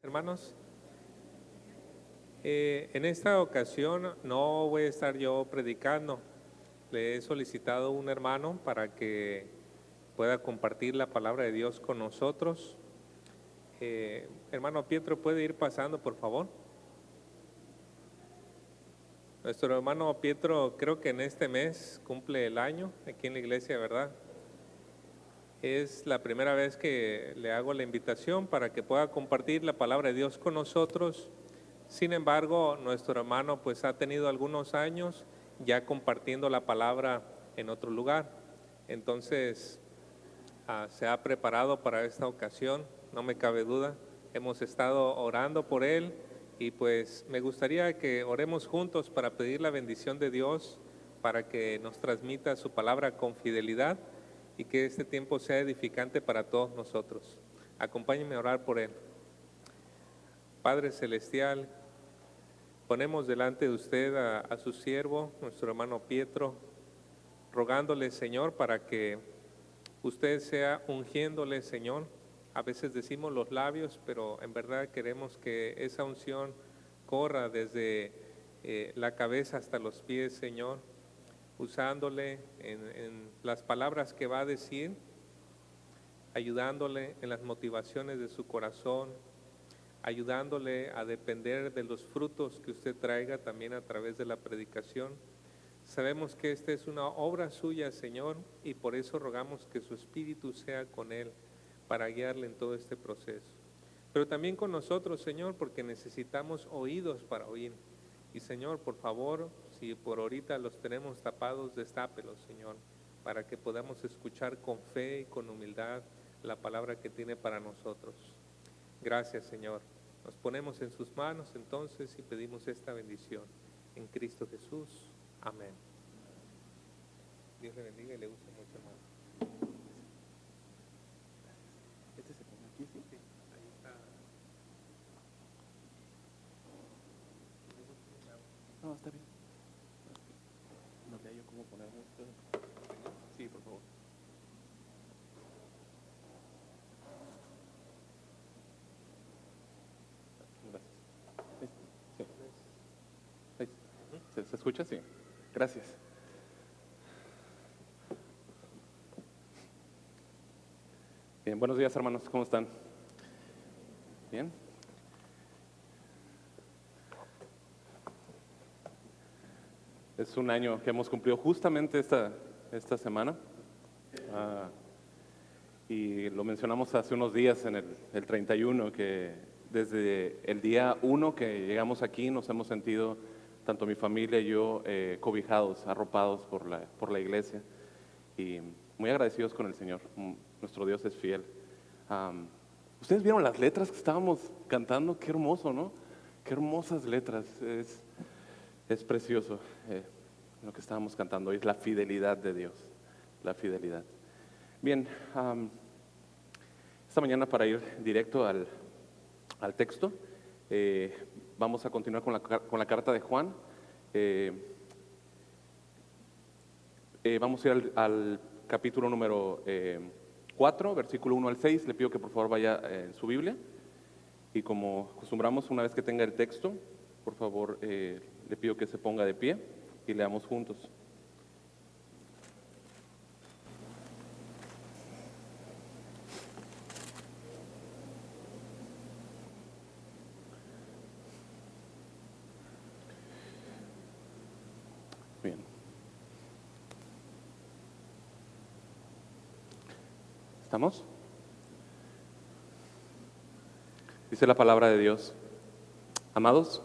Hermanos, en esta ocasión no voy a estar yo predicando. Le he solicitado a un hermano para que pueda compartir la palabra de Dios con nosotros. Hermano Pietro, ¿puede ir pasando, por favor? Nuestro hermano Pietro creo que en este mes cumple el año aquí en la iglesia, ¿verdad? Es la primera vez que le hago la invitación para que pueda compartir la palabra de Dios con nosotros. Sin embargo, nuestro hermano pues ha tenido algunos años ya compartiendo la palabra en otro lugar. Entonces, se ha preparado para esta ocasión, no me cabe duda. Hemos estado orando por él y pues me gustaría que oremos juntos para pedir la bendición de Dios para que nos transmita su palabra con fidelidad y que este tiempo sea edificante para todos nosotros. Acompáñenme a orar por él. Padre Celestial, ponemos delante de usted a su siervo, nuestro hermano Pietro, rogándole, Señor, para que usted sea ungiéndole, Señor. A veces decimos los labios, pero en verdad queremos que esa unción corra desde la cabeza hasta los pies, Señor, usándole en las palabras que va a decir, ayudándole en las motivaciones de su corazón, ayudándole a depender de los frutos que usted traiga también a través de la predicación. Sabemos que esta es una obra suya, Señor, y por eso rogamos que su Espíritu sea con él para guiarle en todo este proceso. Pero también con nosotros, Señor, porque necesitamos oídos para oír. Y Señor, por favor, si por ahorita los tenemos tapados, destápelos, Señor, para que podamos escuchar con fe y con humildad la palabra que tiene para nosotros. Gracias, Señor. Nos ponemos en sus manos entonces y pedimos esta bendición. En Cristo Jesús. Amén. Dios le bendiga y le use mucho, hermano. ¿Este se pone aquí, sí? Sí, ahí está. No, está bien. No sé yo cómo poner esto. Sí, por favor. Gracias. Sí. Ahí. ¿Se escucha? Sí. Gracias. Bien, buenos días, hermanos. ¿Cómo están? Bien. Es un año que hemos cumplido justamente esta semana. Y lo mencionamos hace unos días en el 31, que desde el día 1 que llegamos aquí nos hemos sentido, tanto mi familia y yo, cobijados, arropados por la iglesia y muy agradecidos con el Señor. Nuestro Dios es fiel. ¿Ustedes vieron las letras que estábamos cantando? Qué hermoso, ¿no? Qué hermosas letras. Es precioso lo que estábamos cantando hoy, es la fidelidad de Dios, la fidelidad. Bien, esta mañana, para ir directo al texto, vamos a continuar con la carta de Juan. Vamos a ir al capítulo número 4, versículo 1 al 6. Le pido que por favor vaya en su Biblia. Y como acostumbramos, una vez que tenga el texto, por favor, le pido que se ponga de pie y leamos juntos. Bien. ¿Estamos? Dice la palabra de Dios: amados,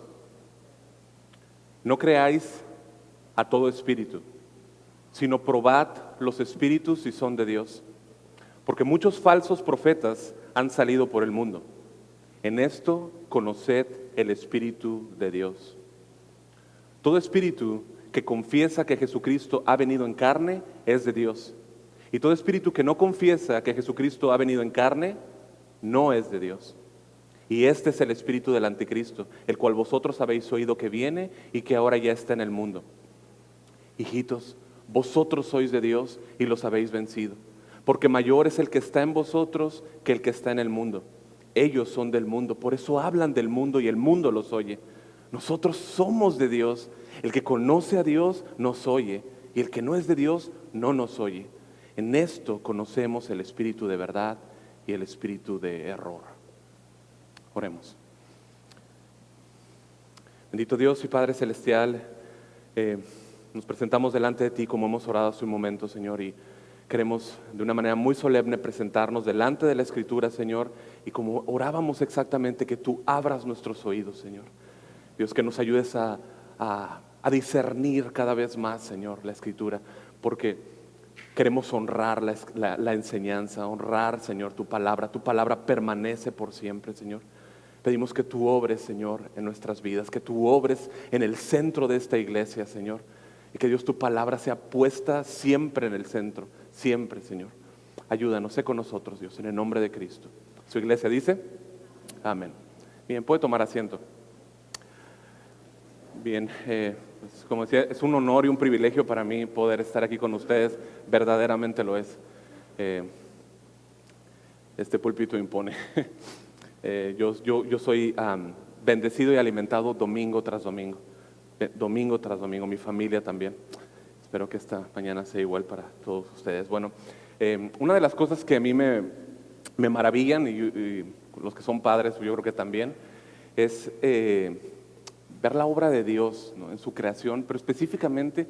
no creáis a todo espíritu, sino probad los espíritus si son de Dios, porque muchos falsos profetas han salido por el mundo. En esto conoced el Espíritu de Dios. Todo espíritu que confiesa que Jesucristo ha venido en carne es de Dios. Y todo espíritu que no confiesa que Jesucristo ha venido en carne no es de Dios. Y este es el espíritu del anticristo, el cual vosotros habéis oído que viene y que ahora ya está en el mundo. Hijitos, vosotros sois de Dios y los habéis vencido, porque mayor es el que está en vosotros que el que está en el mundo. Ellos son del mundo, por eso hablan del mundo y el mundo los oye. Nosotros somos de Dios. El que conoce a Dios nos oye, y el que no es de Dios no nos oye. En esto conocemos el espíritu de verdad y el espíritu de error. Oremos. Bendito Dios y Padre Celestial, nos presentamos delante de ti como hemos orado hace un momento, Señor, y queremos de una manera muy solemne presentarnos delante de la Escritura, Señor, y como orábamos exactamente, que tú abras nuestros oídos, Señor. Dios, que nos ayudes a discernir cada vez más, Señor, la Escritura, porque queremos honrar la enseñanza, honrar, Señor, tu palabra permanece por siempre, Señor. Pedimos que tú obres, Señor, en nuestras vidas, que tú obres en el centro de esta iglesia, Señor, y que Dios, tu palabra sea puesta siempre en el centro, siempre, Señor. Ayúdanos, sé con nosotros, Dios, en el nombre de Cristo. Su iglesia dice, amén. Bien, puede tomar asiento. Bien, pues, como decía, es un honor y un privilegio para mí poder estar aquí con ustedes, verdaderamente lo es. Este púlpito impone. Yo soy bendecido y alimentado domingo tras domingo, mi familia también. Espero que esta mañana sea igual para todos ustedes. Bueno, una de las cosas que a mí me maravillan, y los que son padres, yo creo que también, es ver la obra de Dios, ¿no?, en su creación, pero específicamente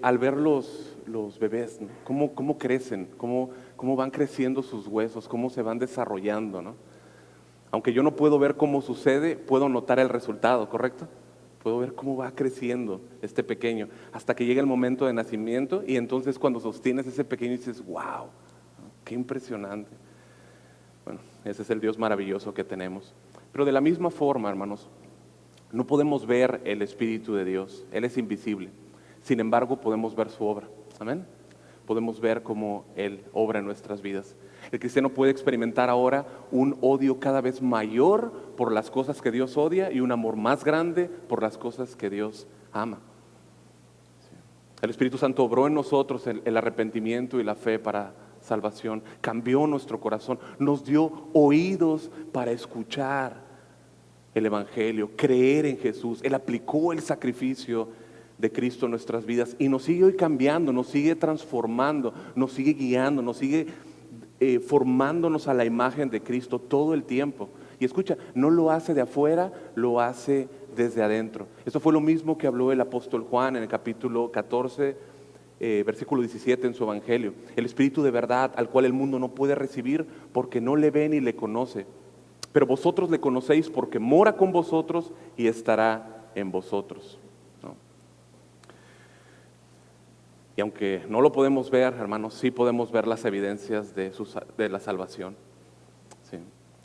al ver los bebés, ¿no?, cómo crecen, cómo van creciendo sus huesos, cómo se van desarrollando, ¿no? Aunque yo no puedo ver cómo sucede, puedo notar el resultado, ¿correcto? Puedo ver cómo va creciendo este pequeño hasta que llega el momento de nacimiento, y entonces cuando sostienes ese pequeño dices, wow, qué impresionante. Bueno, ese es el Dios maravilloso que tenemos. Pero de la misma forma, hermanos, no podemos ver el Espíritu de Dios, Él es invisible. Sin embargo, podemos ver su obra, amén. Podemos ver cómo Él obra en nuestras vidas. El cristiano puede experimentar ahora un odio cada vez mayor por las cosas que Dios odia y un amor más grande por las cosas que Dios ama. El Espíritu Santo obró en nosotros el arrepentimiento y la fe para salvación, cambió nuestro corazón, nos dio oídos para escuchar el Evangelio, creer en Jesús. Él aplicó el sacrificio de Cristo en nuestras vidas y nos sigue hoy cambiando, nos sigue transformando, nos sigue guiando, nos sigue formándonos a la imagen de Cristo todo el tiempo. Y escucha, no lo hace de afuera, lo hace desde adentro. Eso fue lo mismo que habló el apóstol Juan en el capítulo 14, versículo 17 en su Evangelio. El Espíritu de verdad, al cual el mundo no puede recibir porque no le ve ni le conoce. Pero vosotros le conocéis porque mora con vosotros y estará en vosotros, ¿no? Y aunque no lo podemos ver, hermanos, sí podemos ver las evidencias de la salvación. Sí.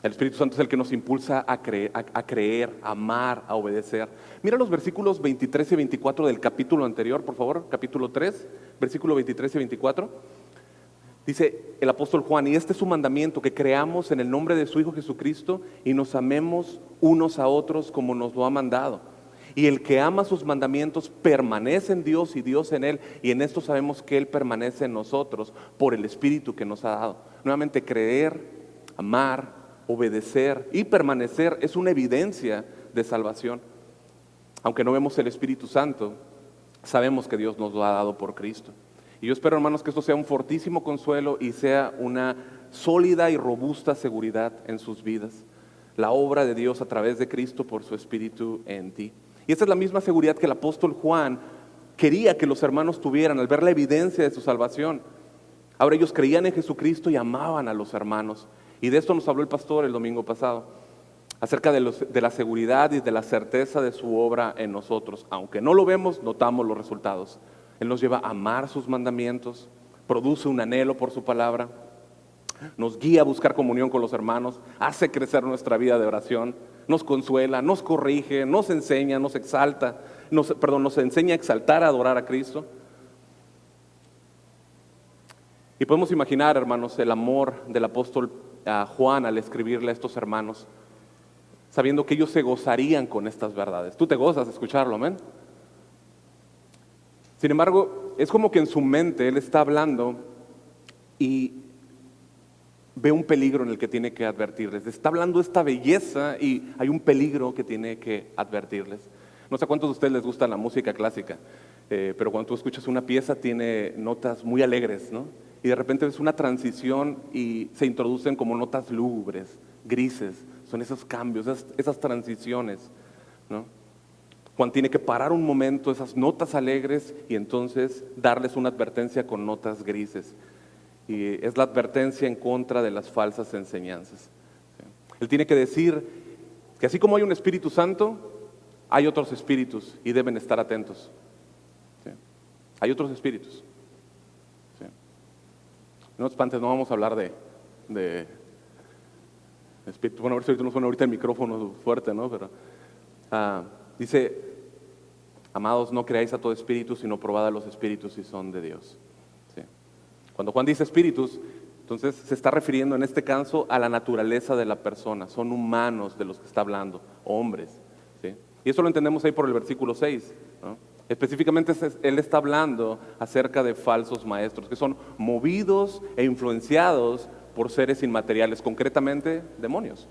El Espíritu Santo es el que nos impulsa a creer, a amar, a obedecer. Mira los versículos 23 y 24 del capítulo anterior, por favor, capítulo 3, versículo 23 y 24. Dice el apóstol Juan, y este es su mandamiento, que creamos en el nombre de su Hijo Jesucristo y nos amemos unos a otros como nos lo ha mandado. Y el que ama sus mandamientos permanece en Dios y Dios en él, y en esto sabemos que Él permanece en nosotros por el Espíritu que nos ha dado. Nuevamente, creer, amar, obedecer y permanecer es una evidencia de salvación. Aunque no vemos el Espíritu Santo, sabemos que Dios nos lo ha dado por Cristo. Y yo espero, hermanos, que esto sea un fortísimo consuelo y sea una sólida y robusta seguridad en sus vidas. La obra de Dios a través de Cristo por su Espíritu en ti. Y esta es la misma seguridad que el apóstol Juan quería que los hermanos tuvieran al ver la evidencia de su salvación. Ahora ellos creían en Jesucristo y amaban a los hermanos. Y de esto nos habló el pastor el domingo pasado, acerca de la seguridad y de la certeza de su obra en nosotros. Aunque no lo vemos, notamos los resultados. Él nos lleva a amar sus mandamientos, produce un anhelo por su palabra, nos guía a buscar comunión con los hermanos, hace crecer nuestra vida de oración, nos consuela, nos corrige, nos enseña, nos exalta, nos enseña a exaltar, a adorar a Cristo. Y podemos imaginar, hermanos, el amor del apóstol Juan al escribirle a estos hermanos, sabiendo que ellos se gozarían con estas verdades. Tú te gozas de escucharlo, amén. Sin embargo, es como que en su mente él está hablando y ve un peligro en el que tiene que advertirles. Está hablando esta belleza y hay un peligro que tiene que advertirles. No sé a cuántos de ustedes les gusta la música clásica, pero cuando tú escuchas una pieza tiene notas muy alegres, ¿no? Y de repente ves una transición y se introducen como notas lúgubres, grises. Son esos cambios, esas transiciones, ¿no? Juan tiene que parar un momento esas notas alegres y entonces darles una advertencia con notas grises. Y es la advertencia en contra de las falsas enseñanzas. Él tiene que decir que así como hay un Espíritu Santo, hay otros espíritus y deben estar atentos. ¿Sí? Hay otros espíritus. ¿Sí? No espantes, no vamos a hablar de espíritu. Bueno, a ver si ahorita no suena ahorita el micrófono fuerte, ¿no? Pero dice, amados, no creáis a todo espíritu, sino probad a los espíritus si son de Dios. ¿Sí? Cuando Juan dice espíritus, entonces se está refiriendo en este caso a la naturaleza de la persona. Son humanos de los que está hablando, hombres. ¿Sí? Y eso lo entendemos ahí por el versículo 6, ¿no? Específicamente él está hablando acerca de falsos maestros, que son movidos e influenciados por seres inmateriales, concretamente demonios.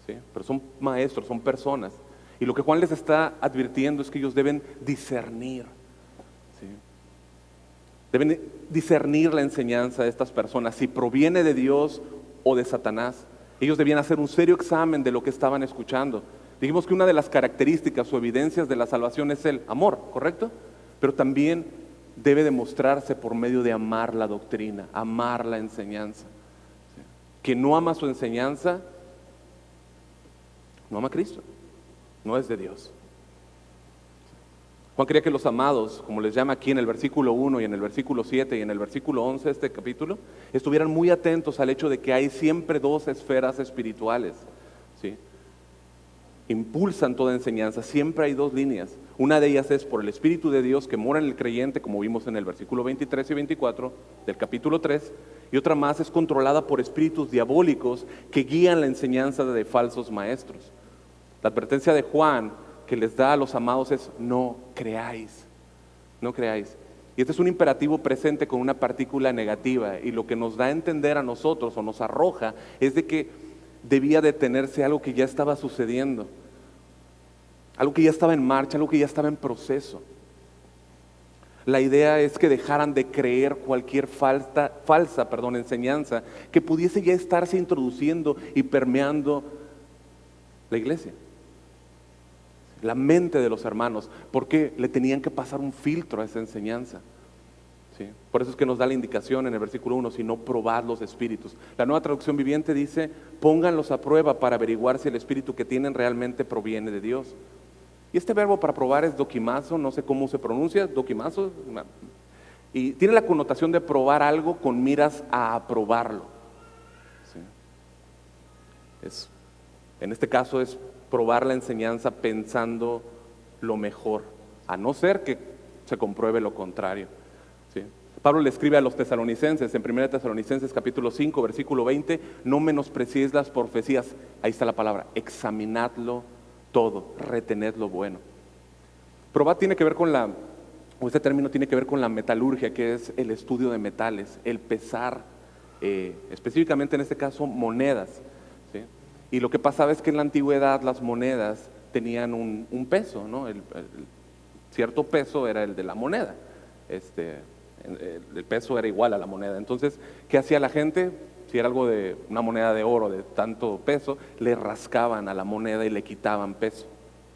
¿Sí? Pero son maestros, son personas. Y lo que Juan les está advirtiendo es que ellos deben discernir. ¿Sí? Deben discernir la enseñanza de estas personas, si proviene de Dios o de Satanás. Ellos debían hacer un serio examen de lo que estaban escuchando. Dijimos que una de las características o evidencias de la salvación es el amor, ¿correcto? Pero también debe demostrarse por medio de amar la doctrina, amar la enseñanza. ¿Sí? Quien no ama su enseñanza, no ama a Cristo, no es de Dios. Juan quería que los amados, como les llama aquí en el versículo 1 y en el versículo 7 y en el versículo 11 de este capítulo, estuvieran muy atentos al hecho de que hay siempre dos esferas espirituales, ¿sí? Impulsan toda enseñanza, siempre hay dos líneas. Una de ellas es por el Espíritu de Dios que mora en el creyente, como vimos en el versículo 23 y 24 del capítulo 3, y otra más es controlada por espíritus diabólicos que guían la enseñanza de falsos maestros. La advertencia de Juan que les da a los amados es: no creáis, no creáis. Y este es un imperativo presente con una partícula negativa, y lo que nos da a entender a nosotros o nos arroja es de que debía detenerse algo que ya estaba sucediendo, algo que ya estaba en marcha, algo que ya estaba en proceso. La idea es que dejaran de creer cualquier falsa enseñanza que pudiese ya estarse introduciendo y permeando la iglesia, la mente de los hermanos, porque le tenían que pasar un filtro a esa enseñanza. ¿Sí? Por eso es que nos da la indicación en el versículo 1, si no, probad los espíritus. La Nueva Traducción Viviente dice: pónganlos a prueba para averiguar si el espíritu que tienen realmente proviene de Dios. Y este verbo para probar es dokimazo, no sé cómo se pronuncia, dokimazo, y tiene la connotación de probar algo con miras a aprobarlo. ¿Sí? En este caso es probar la enseñanza pensando lo mejor, a no ser que se compruebe lo contrario. ¿Sí? Pablo le escribe a los tesalonicenses en 1 Tesalonicenses capítulo 5 versículo 20: no menospreciéis las profecías, ahí está la palabra, examinadlo todo, retened lo bueno. Probar tiene que ver con este término tiene que ver con la metalurgia, que es el estudio de metales, el pesar, específicamente en este caso monedas. ¿Sí? Y lo que pasaba es que en la antigüedad las monedas tenían un peso, ¿no? El cierto peso era el de la moneda. El peso era igual a la moneda. Entonces, ¿qué hacía la gente? Si era algo de una moneda de oro de tanto peso, le rascaban a la moneda y le quitaban peso.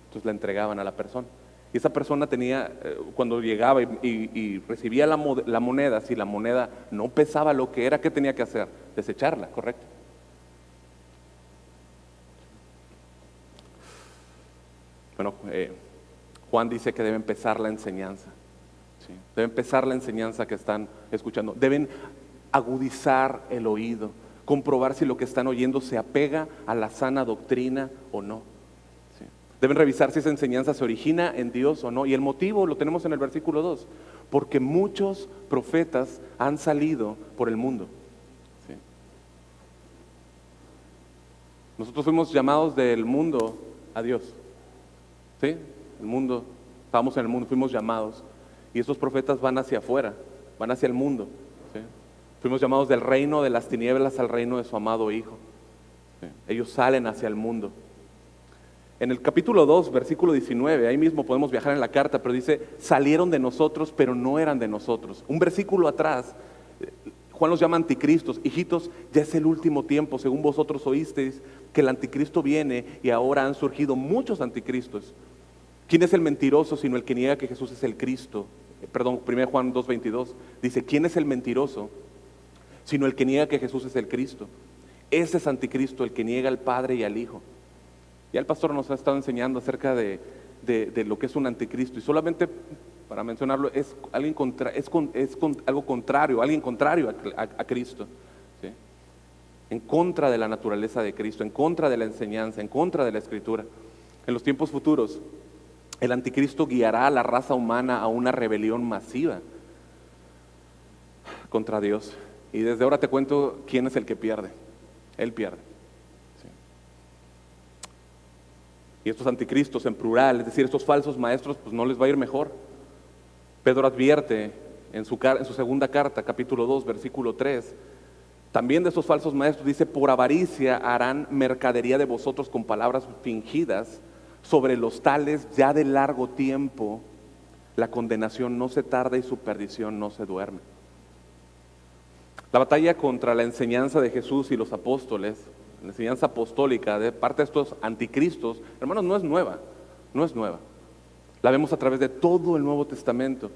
Entonces la entregaban a la persona. Y esa persona tenía, cuando llegaba y recibía la moneda, si la moneda no pesaba lo que era, ¿qué tenía que hacer? Desecharla, ¿correcto? Bueno, Juan dice que deben pesar la enseñanza. ¿Sí? Deben pesar la enseñanza que están escuchando. Deben agudizar el oído, comprobar si lo que están oyendo se apega a la sana doctrina o no. ¿Sí? Deben revisar si esa enseñanza se origina en Dios o no. Y el motivo lo tenemos en el versículo 2, porque muchos profetas han salido por el mundo. ¿Sí? Nosotros fuimos llamados del mundo a Dios. ¿Sí? El mundo, estábamos en el mundo, fuimos llamados. Y esos profetas van hacia afuera, van hacia el mundo. ¿Sí? Fuimos llamados del reino de las tinieblas al reino de su amado Hijo. ¿Sí? Ellos salen hacia el mundo. En el capítulo 2, versículo 19, ahí mismo podemos viajar en la carta, pero dice, salieron de nosotros, pero no eran de nosotros. Un versículo atrás, Juan los llama anticristos. Hijitos, ya es el último tiempo, según vosotros oísteis que el anticristo viene y ahora han surgido muchos anticristos. ¿Quién es el mentiroso sino el que niega que Jesús es el Cristo? Perdón, 1 Juan 2:22 dice, ¿quién es el mentiroso sino el que niega que Jesús es el Cristo? Ese es anticristo, el que niega al Padre y al Hijo. Ya el pastor nos ha estado enseñando acerca de lo que es un anticristo, y solamente para mencionarlo, es alguien algo contrario, alguien contrario a Cristo, ¿sí? En contra de la naturaleza de Cristo, en contra de la enseñanza, en contra de la Escritura. En los tiempos futuros, el anticristo guiará a la raza humana a una rebelión masiva contra Dios. Y desde ahora te cuento quién es el que pierde. Él pierde. Y estos anticristos en plural, es decir, estos falsos maestros, pues no les va a ir mejor. Pedro advierte en su segunda carta, capítulo 2, versículo 3, también de estos falsos maestros, dice, por avaricia harán mercadería de vosotros con palabras fingidas, sobre los tales ya de largo tiempo la condenación no se tarda y su perdición no se duerme. La batalla contra la enseñanza de Jesús y los apóstoles, la enseñanza apostólica de parte de estos anticristos, hermanos, no es nueva, no es nueva. La vemos a través de todo el Nuevo Testamento,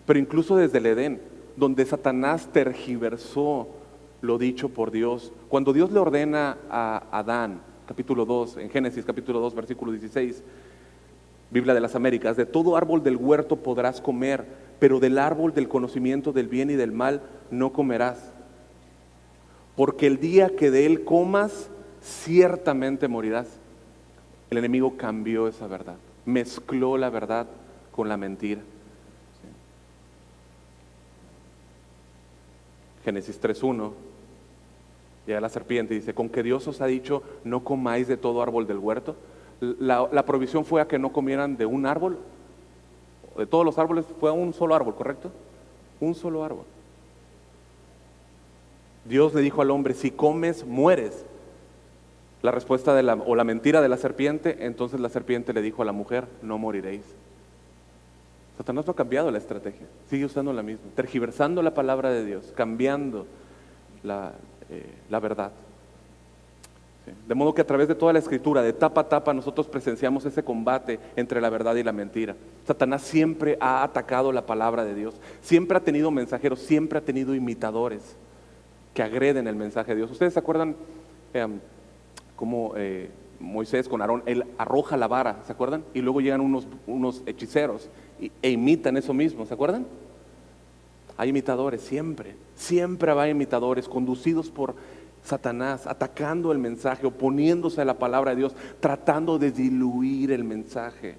pero incluso desde el Edén, donde Satanás tergiversó lo dicho por Dios. Cuando Dios le ordena a Adán, capítulo 2, en Génesis capítulo 2, versículo 16, Biblia de las Américas, de todo árbol del huerto podrás comer, pero del árbol del conocimiento del bien y del mal no comerás. Porque el día que de él comas, ciertamente morirás. El enemigo cambió esa verdad, mezcló la verdad con la mentira. ¿Sí? Génesis 3:1, llega la serpiente y dice, ¿con que Dios os ha dicho, no comáis de todo árbol del huerto? La provisión fue a que no comieran de un árbol, de todos los árboles, fue a un solo árbol, ¿correcto? Un solo árbol. Dios le dijo al hombre, si comes, mueres. La respuesta o la mentira de la serpiente, entonces la serpiente le dijo a la mujer, no moriréis. Satanás no ha cambiado la estrategia, sigue usando la misma, tergiversando la palabra de Dios, cambiando la verdad. ¿Sí? De modo que a través de toda la Escritura, de tapa a tapa, nosotros presenciamos ese combate entre la verdad y la mentira. Satanás siempre ha atacado la palabra de Dios, siempre ha tenido mensajeros, siempre ha tenido imitadores que agreden el mensaje de Dios. ¿Ustedes se acuerdan cómo Moisés con Aarón, él arroja la vara, ¿se acuerdan? Y luego llegan unos hechiceros e imitan eso mismo, ¿se acuerdan? Hay imitadores, siempre hay imitadores conducidos por Satanás, atacando el mensaje, oponiéndose a la palabra de Dios, tratando de diluir el mensaje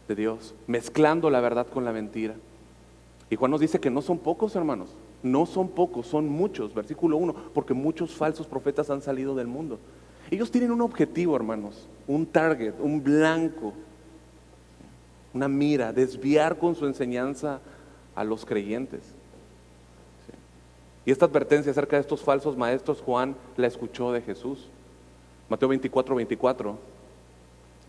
de Dios, mezclando la verdad con la mentira. Y Juan nos dice que no son pocos, hermanos, no son pocos, son muchos. Versículo 1, porque muchos falsos profetas han salido del mundo. Ellos tienen un objetivo, hermanos, un target, un blanco, una mira, desviar con su enseñanza a los creyentes. Sí. Y esta advertencia acerca de estos falsos maestros, Juan la escuchó de Jesús. Mateo 24:24.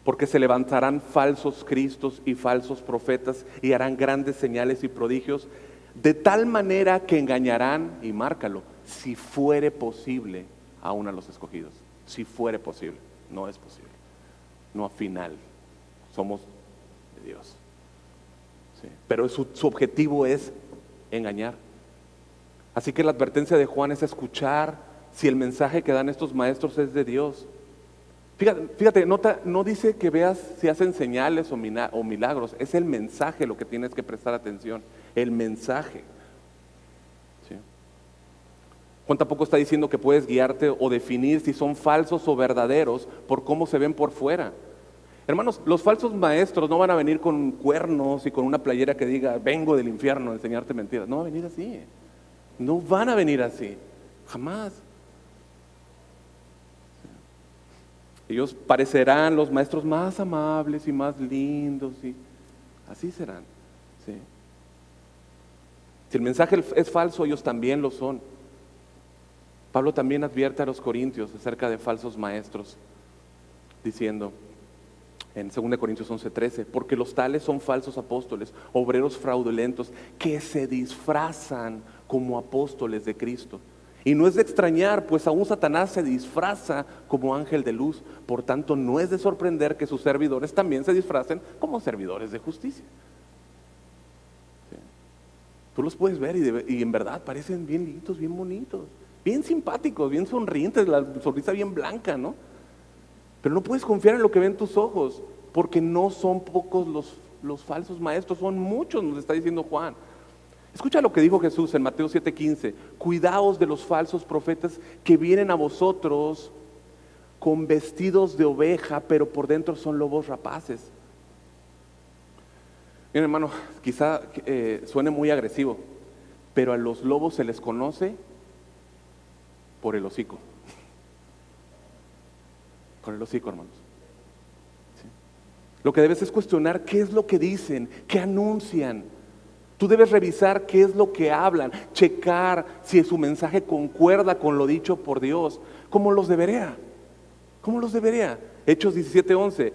Porque se levantarán falsos cristos y falsos profetas y harán grandes señales y prodigios, de tal manera que engañarán, y márcalo, si fuere posible, aún a los escogidos. Si fuere posible, no es posible. No al final, somos de Dios. Sí. Pero su objetivo es engañar. Así que la advertencia de Juan es escuchar si el mensaje que dan estos maestros es de Dios. Fíjate, no dice que veas si hacen señales o milagros, es el mensaje lo que tienes que prestar atención, el mensaje. ¿Sí? Juan tampoco está diciendo que puedes guiarte o definir si son falsos o verdaderos por cómo se ven por fuera. Hermanos, los falsos maestros no van a venir con cuernos y con una playera que diga, vengo del infierno a enseñarte mentiras. No va a venir así, no van a venir así, jamás. Ellos parecerán los maestros más amables y más lindos, y así serán. ¿Sí? Si el mensaje es falso, ellos también lo son. Pablo también advierte a los corintios acerca de falsos maestros, diciendo en 2 Corintios 11:13, porque los tales son falsos apóstoles, obreros fraudulentos, que se disfrazan como apóstoles de Cristo. Y no es de extrañar, pues aún Satanás se disfraza como ángel de luz. Por tanto, no es de sorprender que sus servidores también se disfracen como servidores de justicia. Sí. Tú los puedes ver y en verdad parecen bien lindos, bien bonitos, bien simpáticos, bien sonrientes, la sonrisa bien blanca, ¿no? Pero no puedes confiar en lo que ven tus ojos, porque no son pocos los falsos maestros, son muchos, nos está diciendo Juan. Escucha lo que dijo Jesús en Mateo 7:15, cuidaos de los falsos profetas que vienen a vosotros con vestidos de oveja, pero por dentro son lobos rapaces. Miren, hermano, quizá suene muy agresivo, pero a los lobos se les conoce por el hocico. Con el hocico, hermanos. ¿Sí? Lo que debes es cuestionar qué es lo que dicen, qué anuncian. Tú debes revisar qué es lo que hablan, checar si su mensaje concuerda con lo dicho por Dios, como los debería. ¿Cómo los debería? Hechos 17:11.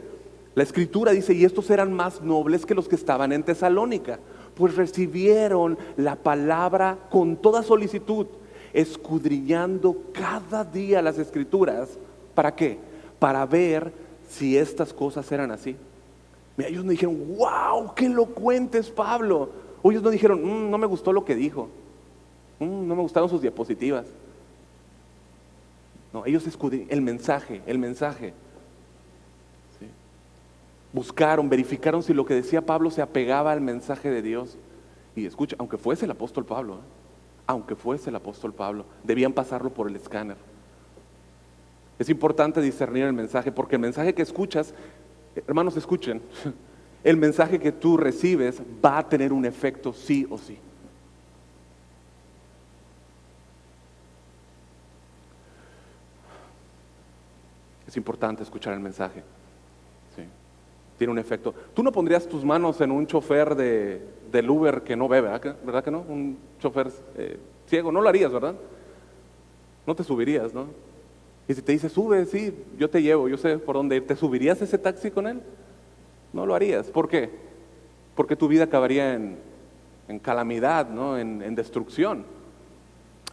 La escritura dice, y estos eran más nobles que los que estaban en Tesalónica, pues recibieron la palabra con toda solicitud, escudriñando cada día las escrituras. ¿Para qué? Para ver si estas cosas eran así. Mira, ellos no dijeron, wow, qué elocuente es Pablo. O ellos no dijeron, no me gustó lo que dijo, no me gustaron sus diapositivas. No, ellos escudriñaron el mensaje. ¿Sí? Buscaron, verificaron si lo que decía Pablo se apegaba al mensaje de Dios. Y escucha, aunque fuese el apóstol Pablo, debían pasarlo por el escáner. Es importante discernir el mensaje, porque el mensaje que escuchas, hermanos, escuchen, el mensaje que tú recibes va a tener un efecto sí o sí. Es importante escuchar el mensaje. Sí. Tiene un efecto. Tú no pondrías tus manos en un chofer del Uber que no bebe, ¿verdad que no? Un chofer ciego, no lo harías, ¿verdad? No te subirías, ¿no? Y si te dice, sube, sí, yo te llevo, yo sé por dónde ir, ¿te subirías a ese taxi con él? No lo harías. ¿Por qué? Porque tu vida acabaría en calamidad, ¿no? En destrucción.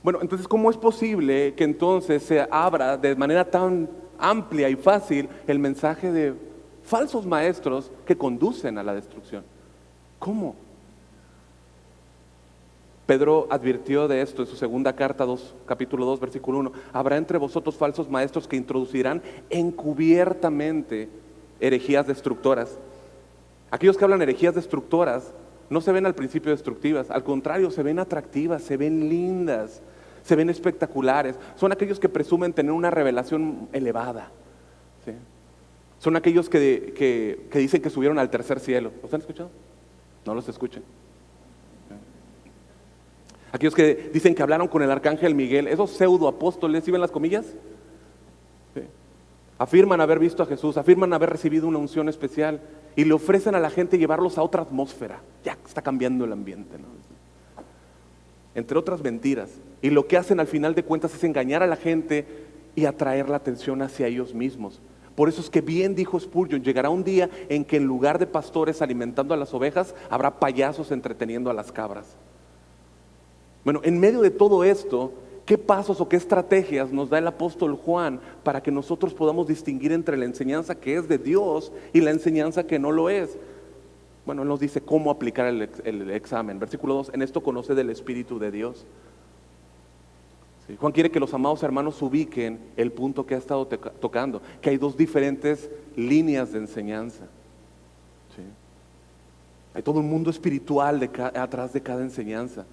Bueno, entonces, ¿cómo es posible que entonces se abra de manera tan amplia y fácil el mensaje de falsos maestros que conducen a la destrucción? ¿Cómo? Pedro advirtió de esto en su segunda carta, capítulo 2, versículo 1. Habrá entre vosotros falsos maestros que introducirán encubiertamente herejías destructoras. Aquellos que hablan herejías destructoras no se ven al principio destructivas, al contrario, se ven atractivas, se ven lindas, se ven espectaculares. Son aquellos que presumen tener una revelación elevada. ¿Sí? Son aquellos que dicen que subieron al tercer cielo. ¿Los han escuchado? No los escuchen. Aquellos que dicen que hablaron con el arcángel Miguel, esos pseudo apóstoles, ¿sí ven las comillas? Sí. Afirman haber visto a Jesús, afirman haber recibido una unción especial y le ofrecen a la gente llevarlos a otra atmósfera. Ya está cambiando el ambiente, ¿no? Entre otras mentiras. Y lo que hacen al final de cuentas es engañar a la gente y atraer la atención hacia ellos mismos. Por eso es que bien dijo Spurgeon, llegará un día en que en lugar de pastores alimentando a las ovejas, habrá payasos entreteniendo a las cabras. Bueno, en medio de todo esto, ¿qué pasos o qué estrategias nos da el apóstol Juan para que nosotros podamos distinguir entre la enseñanza que es de Dios y la enseñanza que no lo es? Bueno, él nos dice cómo aplicar el examen. Versículo 2, en esto conoce del Espíritu de Dios. Sí, Juan quiere que los amados hermanos ubiquen el punto que ha estado tocando, que hay dos diferentes líneas de enseñanza. ¿Sí? Hay todo un mundo espiritual atrás de cada enseñanza.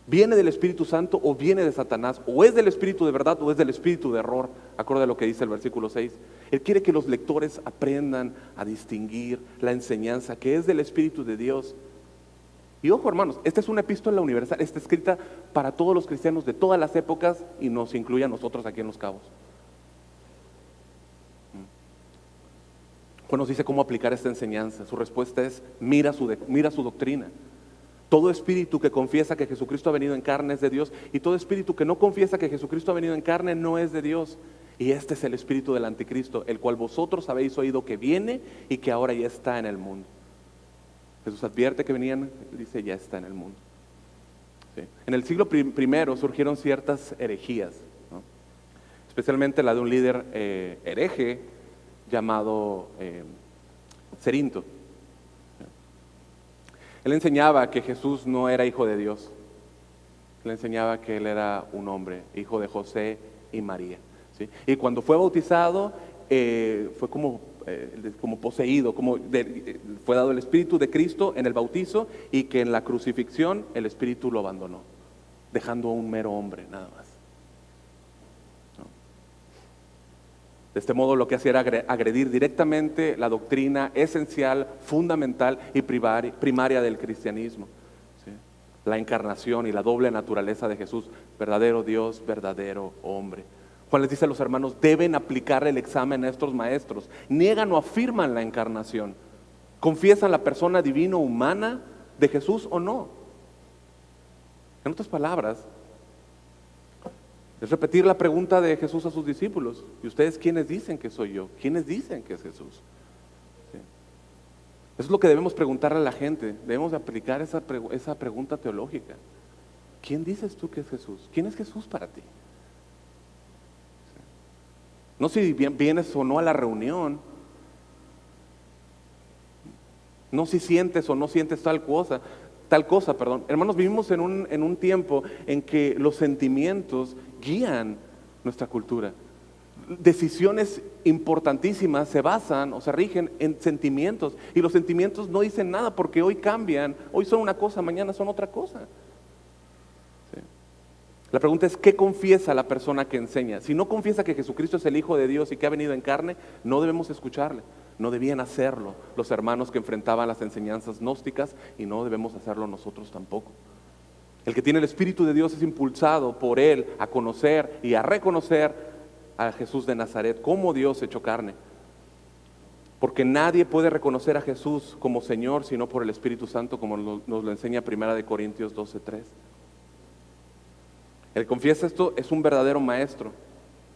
¿Viene del Espíritu Santo o viene de Satanás? ¿O es del Espíritu de verdad o es del Espíritu de error? Acorde a lo que dice el versículo 6. Él quiere que los lectores aprendan a distinguir la enseñanza que es del Espíritu de Dios. Y ojo, hermanos, esta es una epístola universal, está escrita para todos los cristianos de todas las épocas y nos incluye a nosotros aquí en Los Cabos. Juan nos dice cómo aplicar esta enseñanza. Su respuesta es, mira su doctrina. Todo espíritu que confiesa que Jesucristo ha venido en carne es de Dios, y todo espíritu que no confiesa que Jesucristo ha venido en carne no es de Dios. Y este es el espíritu del anticristo, el cual vosotros habéis oído que viene y que ahora ya está en el mundo. Jesús advierte que venían, dice, ya está en el mundo. Sí. En el siglo primero surgieron ciertas herejías, ¿no? Especialmente la de un líder hereje llamado Cerinto. Él enseñaba que Jesús no era hijo de Dios. Él enseñaba que él era un hombre, hijo de José y María, ¿sí? Y cuando fue bautizado, fue como poseído, fue dado el Espíritu de Cristo en el bautizo, y que en la crucifixión el Espíritu lo abandonó, dejando a un mero hombre nada más. ¿No? De este modo lo que hacía era agredir directamente la doctrina esencial, fundamental y primaria del cristianismo, ¿sí? La encarnación y la doble naturaleza de Jesús, verdadero Dios, verdadero hombre. Juan les dice a los hermanos, deben aplicar el examen a estos maestros. Niegan o afirman la encarnación. ¿Confiesan la persona divino humana de Jesús o no? En otras palabras, es repetir la pregunta de Jesús a sus discípulos. ¿Y ustedes quiénes dicen que soy yo? ¿Quiénes dicen que es Jesús? ¿Sí? Eso es lo que debemos preguntarle a la gente. Debemos de aplicar esa pregunta teológica. ¿Quién dices tú que es Jesús? ¿Quién es Jesús para ti? No si vienes o no a la reunión, no si sientes o no sientes tal cosa. Hermanos, vivimos en un tiempo en que los sentimientos guían nuestra cultura. Decisiones importantísimas se basan o se rigen en sentimientos, y los sentimientos no dicen nada porque hoy cambian, hoy son una cosa, mañana son otra cosa. La pregunta es, ¿qué confiesa la persona que enseña? Si no confiesa que Jesucristo es el Hijo de Dios y que ha venido en carne, no debemos escucharle. No debían hacerlo los hermanos que enfrentaban las enseñanzas gnósticas, y no debemos hacerlo nosotros tampoco. El que tiene el Espíritu de Dios es impulsado por Él a conocer y a reconocer a Jesús de Nazaret como Dios hecho carne. Porque nadie puede reconocer a Jesús como Señor sino por el Espíritu Santo, como nos lo enseña 1 Corintios 12:3. El que confiesa esto es un verdadero maestro,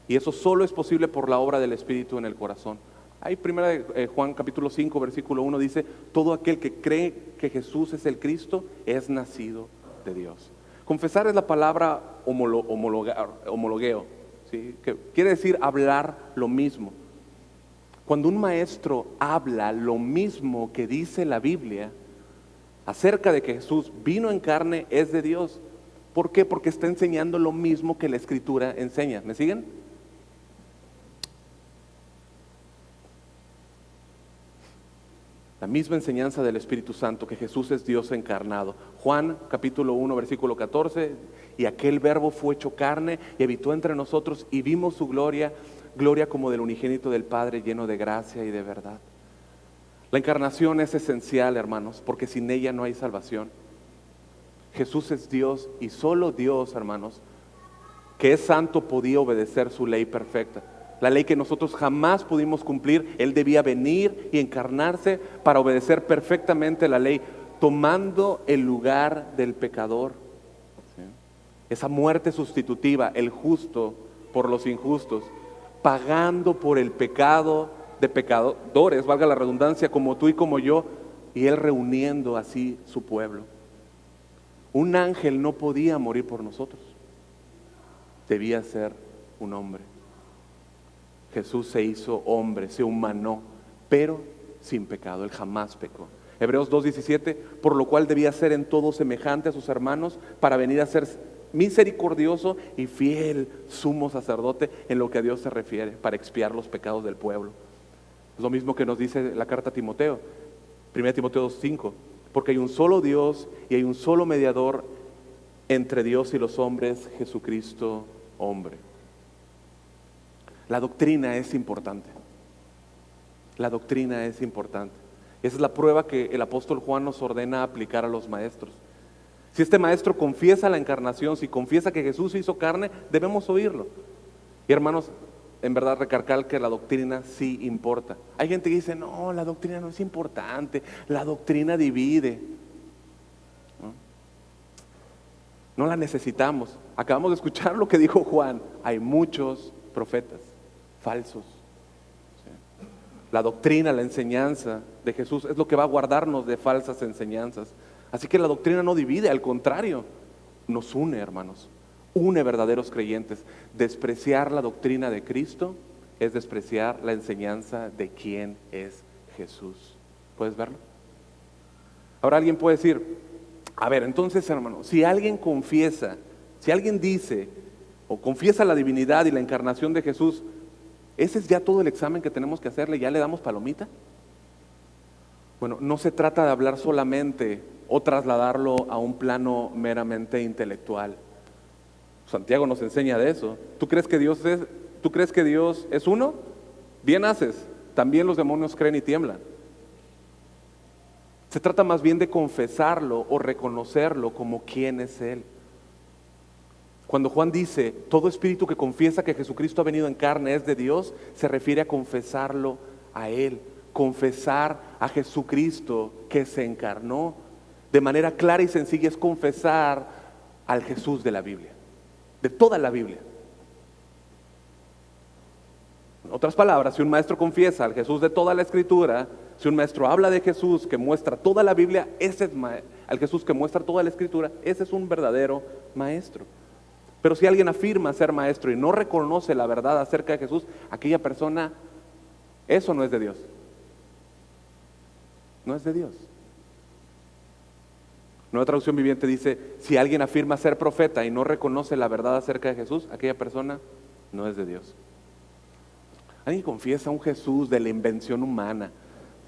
y eso solo es posible por la obra del Espíritu en el corazón. Ahí 1 Juan capítulo 5 versículo 1 dice, todo aquel que cree que Jesús es el Cristo es nacido de Dios. Confesar es la palabra homologueo, ¿sí? Que quiere decir hablar lo mismo. Cuando un maestro habla lo mismo que dice la Biblia acerca de que Jesús vino en carne, es de Dios. ¿Por qué? Porque está enseñando lo mismo que la Escritura enseña. ¿Me siguen? La misma enseñanza del Espíritu Santo, que Jesús es Dios encarnado. Juan capítulo 1 versículo 14, y aquel verbo fue hecho carne y habitó entre nosotros, y vimos su gloria, gloria como del unigénito del Padre, lleno de gracia y de verdad. La encarnación es esencial, hermanos, porque sin ella no hay salvación. Jesús es Dios, y solo Dios, hermanos, que es santo, podía obedecer su ley perfecta. La ley que nosotros jamás pudimos cumplir. Él debía venir y encarnarse para obedecer perfectamente la ley, tomando el lugar del pecador. ¿Sí? Esa muerte sustitutiva, el justo por los injustos, pagando por el pecado de pecadores, valga la redundancia, como tú y como yo, y Él reuniendo así su pueblo. Un ángel no podía morir por nosotros, debía ser un hombre. Jesús se hizo hombre, se humanó, pero sin pecado. Él jamás pecó. Hebreos 2:17, por lo cual debía ser en todo semejante a sus hermanos, para venir a ser misericordioso y fiel sumo sacerdote en lo que a Dios se refiere, para expiar los pecados del pueblo. Es lo mismo que nos dice la carta a Timoteo, 1 Timoteo 2:5, porque hay un solo Dios y hay un solo mediador entre Dios y los hombres, Jesucristo hombre. La doctrina es importante. La doctrina es importante. Esa es la prueba que el apóstol Juan nos ordena aplicar a los maestros. Si este maestro confiesa la encarnación, si confiesa que Jesús se hizo carne, debemos oírlo. Y hermanos, en verdad recalcar que la doctrina sí importa. Hay gente que dice, no, la doctrina no es importante, la doctrina divide. ¿No? No la necesitamos. Acabamos de escuchar lo que dijo Juan. Hay muchos profetas falsos. ¿Sí? La doctrina, la enseñanza de Jesús es lo que va a guardarnos de falsas enseñanzas. Así que la doctrina no divide, al contrario, nos une, hermanos. Une verdaderos creyentes. Despreciar la doctrina de Cristo es despreciar la enseñanza de quién es Jesús. ¿Puedes verlo? Ahora alguien puede decir, a ver, entonces, hermano, si alguien confiesa, si alguien dice o confiesa la divinidad y la encarnación de Jesús, ¿ese es ya todo el examen que tenemos que hacerle? ¿Ya le damos palomita? Bueno, no se trata de hablar solamente o trasladarlo a un plano meramente intelectual. Santiago nos enseña de eso. ¿Tú crees que Dios es uno? Bien haces. También los demonios creen y tiemblan. Se trata más bien de confesarlo o reconocerlo como quién es Él. Cuando Juan dice, todo espíritu que confiesa que Jesucristo ha venido en carne es de Dios, se refiere a confesarlo a Él, confesar a Jesucristo que se encarnó. De manera clara y sencilla es confesar al Jesús de la Biblia, de toda la Biblia. En otras palabras, si un maestro confiesa al Jesús de toda la Escritura, si un maestro habla de Jesús que muestra toda la Biblia, al Jesús que muestra toda la Escritura, ese es un verdadero maestro. Pero si alguien afirma ser maestro y no reconoce la verdad acerca de Jesús, aquella persona, eso no es de Dios. No es de Dios. Nueva Traducción Viviente dice, si alguien afirma ser profeta y no reconoce la verdad acerca de Jesús, aquella persona no es de Dios. Alguien confiesa un Jesús de la invención humana,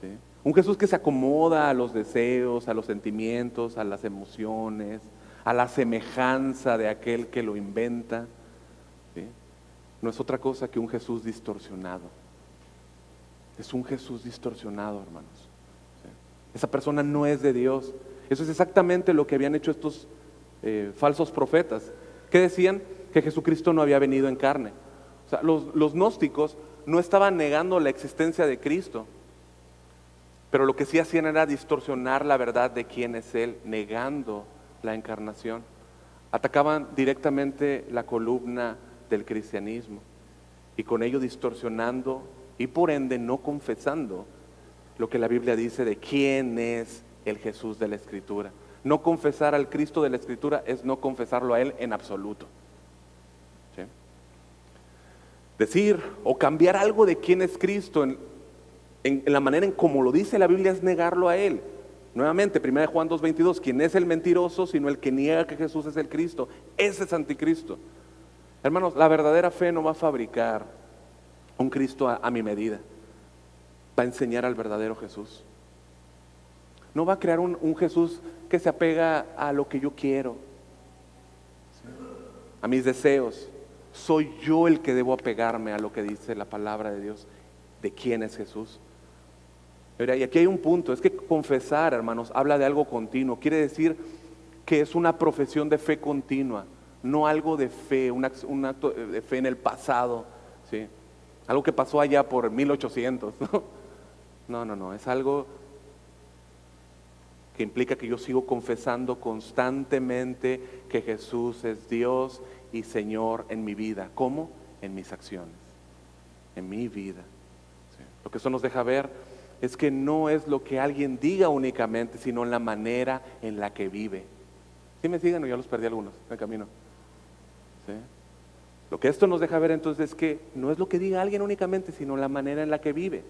¿sí? Un Jesús que se acomoda a los deseos, a los sentimientos, a las emociones, a la semejanza de aquel que lo inventa, ¿sí? No es otra cosa que un Jesús distorsionado. Es un Jesús distorsionado, hermanos, ¿sí? Esa persona no es de Dios. Eso es exactamente lo que habían hecho estos falsos profetas, que decían que Jesucristo no había venido en carne. O sea, los gnósticos no estaban negando la existencia de Cristo, pero lo que sí hacían era distorsionar la verdad de quién es Él, negando la encarnación. Atacaban directamente la columna del cristianismo y con ello distorsionando y por ende no confesando lo que la Biblia dice de quién es el Jesús de la Escritura. No confesar al Cristo de la Escritura es no confesarlo a Él en absoluto. ¿Sí? Decir o cambiar algo de quién es Cristo en la manera en como lo dice la Biblia es negarlo a Él. Nuevamente, 1 Juan 2:22, ¿quién es el mentiroso sino el que niega que Jesús es el Cristo? Ese es anticristo. Hermanos, la verdadera fe no va a fabricar un Cristo a mi medida. Va a enseñar al verdadero Jesús. No va a crear un Jesús que se apega a lo que yo quiero, ¿sí? A mis deseos. Soy yo el que debo apegarme a lo que dice la palabra de Dios, de quién es Jesús. Mira, y aquí hay un punto, es que confesar, hermanos, habla de algo continuo. Quiere decir que es una profesión de fe continua, no algo de fe, un acto de fe en el pasado, ¿sí? Algo que pasó allá por 1800, ¿no? No, es algo que implica que yo sigo confesando constantemente que Jesús es Dios y Señor en mi vida. ¿Cómo? En mis acciones, en mi vida, ¿sí? Lo que eso nos deja ver es que no es lo que alguien diga únicamente, sino en la manera en la que vive. ¿Sí me siguen o ya los perdí algunos en el camino? ¿Sí? Lo que esto nos deja ver entonces es que no es lo que diga alguien únicamente, sino la manera en la que vive.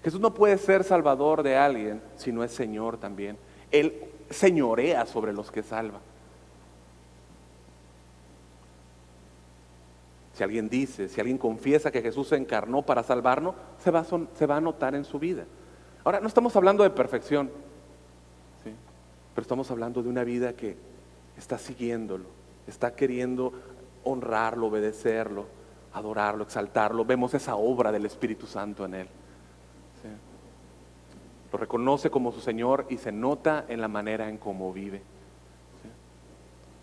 Jesús no puede ser salvador de alguien si no es Señor también. Él señorea sobre los que salva. Si alguien dice, si alguien confiesa que Jesús se encarnó para salvarnos, se va a notar en su vida. Ahora, no estamos hablando de perfección, ¿sí? Pero estamos hablando de una vida que está siguiéndolo, está queriendo honrarlo, obedecerlo, adorarlo, exaltarlo. Vemos esa obra del Espíritu Santo en él. ¿Sí? Lo reconoce como su Señor y se nota en la manera en cómo vive. ¿Sí?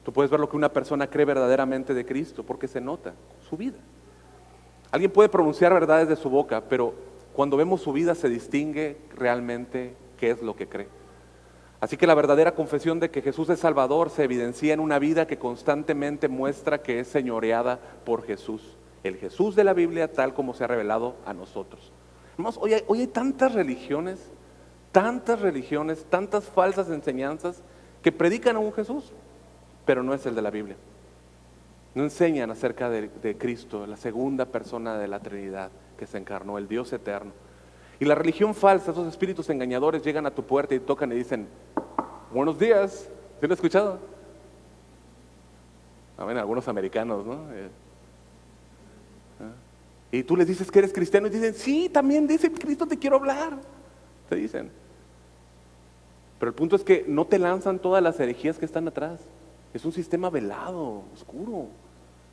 Tú puedes ver lo que una persona cree verdaderamente de Cristo porque se nota su vida. Alguien puede pronunciar verdades de su boca, pero cuando vemos su vida se distingue realmente qué es lo que cree. Así que la verdadera confesión de que Jesús es Salvador se evidencia en una vida que constantemente muestra que es señoreada por Jesús, el Jesús de la Biblia tal como se ha revelado a nosotros. Hermanos, hoy hay tantas religiones, tantas falsas enseñanzas que predican a un Jesús, pero no es el de la Biblia. No enseñan acerca de Cristo, la segunda persona de la Trinidad que se encarnó, el Dios eterno. Y la religión falsa, esos espíritus engañadores llegan a tu puerta y tocan y dicen, buenos días, ¿sí lo has escuchado? Bueno, algunos americanos, ¿no? Y tú les dices que eres cristiano y dicen, sí, también dice Cristo, te quiero hablar. Te dicen. Pero el punto es que no te lanzan todas las herejías que están atrás. Es un sistema velado, oscuro.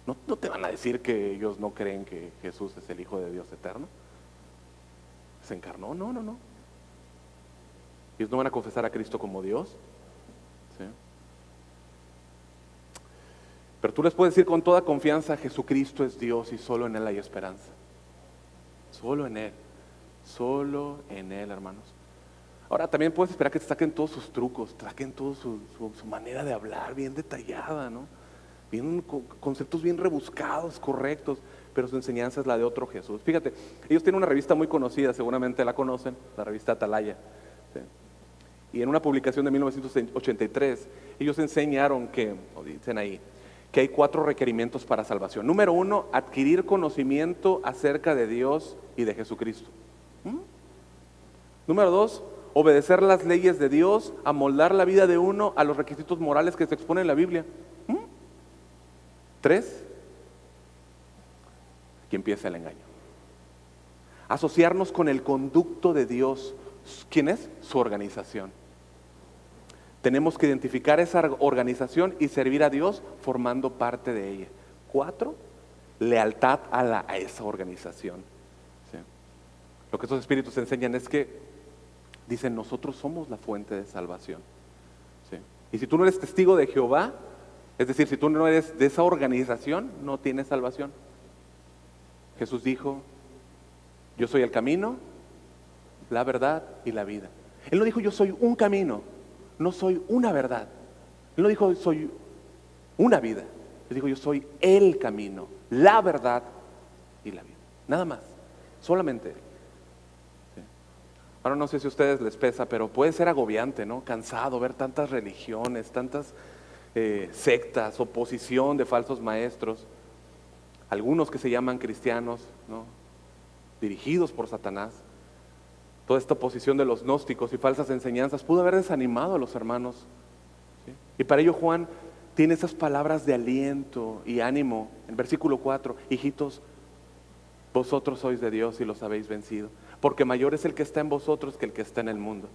No te van a decir que ellos no creen que Jesús es el Hijo de Dios eterno. Se encarnó, no. Ellos no van a confesar a Cristo como Dios. ¿Sí? Pero tú les puedes decir con toda confianza, Jesucristo es Dios y solo en Él hay esperanza. Solo en Él, hermanos. Ahora también puedes esperar que te saquen todos sus trucos, te saquen toda su manera de hablar bien detallada, ¿no? Bien, conceptos bien rebuscados, correctos, pero su enseñanza es la de otro Jesús. Fíjate, ellos tienen una revista muy conocida, seguramente la conocen, la revista Atalaya. ¿Sí? Y en una publicación de 1983, ellos enseñaron dicen ahí, que hay 4 requerimientos para salvación. Número 1, adquirir conocimiento acerca de Dios y de Jesucristo. Número 2, obedecer las leyes de Dios, amoldar la vida de uno a los requisitos morales que se exponen en la Biblia. 3, aquí empieza el engaño. Asociarnos con el conducto de Dios. ¿Quién es? Su organización. Tenemos que identificar esa organización y servir a Dios formando parte de ella. 4, lealtad a esa organización. ¿Sí? Lo que estos espíritus enseñan es que dicen, nosotros somos la fuente de salvación. ¿Sí? Y si tú no eres testigo de Jehová, es decir, si tú no eres de esa organización, no tienes salvación. Jesús dijo, yo soy el camino, la verdad y la vida. Él no dijo, yo soy un camino, no soy una verdad. Él no dijo, soy una vida. Él dijo, yo soy el camino, la verdad y la vida. Nada más, solamente Él. ¿Sí? Ahora no sé si a ustedes les pesa, pero puede ser agobiante, ¿no? Cansado ver tantas religiones, tantas sectas, oposición de falsos maestros, algunos que se llaman cristianos, ¿no? Dirigidos por Satanás. Toda esta oposición de los gnósticos y falsas enseñanzas pudo haber desanimado a los hermanos. ¿Sí? Y para ello Juan tiene esas palabras de aliento y ánimo. En versículo 4, hijitos, vosotros sois de Dios y los habéis vencido, porque mayor es el que está en vosotros que el que está en el mundo.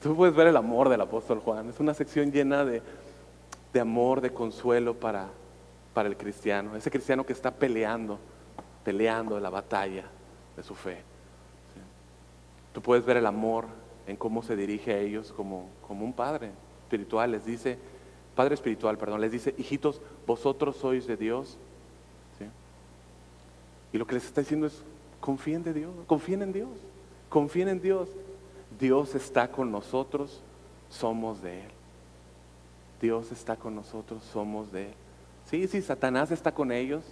Tú puedes ver el amor del apóstol Juan. Es una sección llena de amor, de consuelo para el cristiano. Ese cristiano que está peleando la batalla de su fe. ¿Sí? Tú puedes ver el amor en cómo se dirige a ellos como un padre espiritual. Les dice, les dice, hijitos, vosotros sois de Dios. ¿Sí? Y lo que les está diciendo es, confíen en Dios. Confíen en Dios. Dios está con nosotros, somos de Él. Dios está con nosotros, somos de Él. Sí, Satanás está con ellos.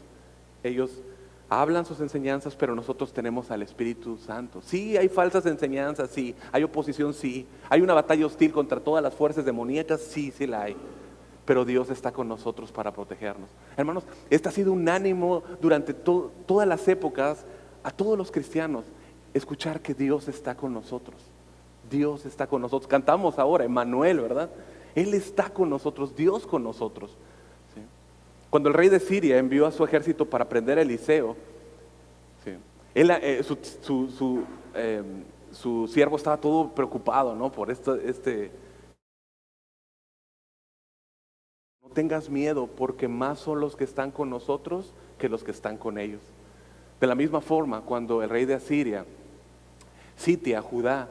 Ellos hablan sus enseñanzas, pero nosotros tenemos al Espíritu Santo. Sí, hay falsas enseñanzas, sí. Hay oposición, sí. Hay una batalla hostil contra todas las fuerzas demoníacas, sí la hay. Pero Dios está con nosotros para protegernos. Hermanos, este ha sido un ánimo durante todas las épocas a todos los cristianos. Escuchar que Dios está con nosotros. Dios está con nosotros. Cantamos ahora, Emmanuel, ¿verdad? Él está con nosotros, Dios con nosotros. ¿Sí? Cuando el rey de Siria envió a su ejército para prender a Eliseo, ¿sí? Su siervo estaba todo preocupado, ¿no? Por no tengas miedo, porque más son los que están con nosotros que los que están con ellos. De la misma forma, cuando el rey de Asiria sitia a Judá,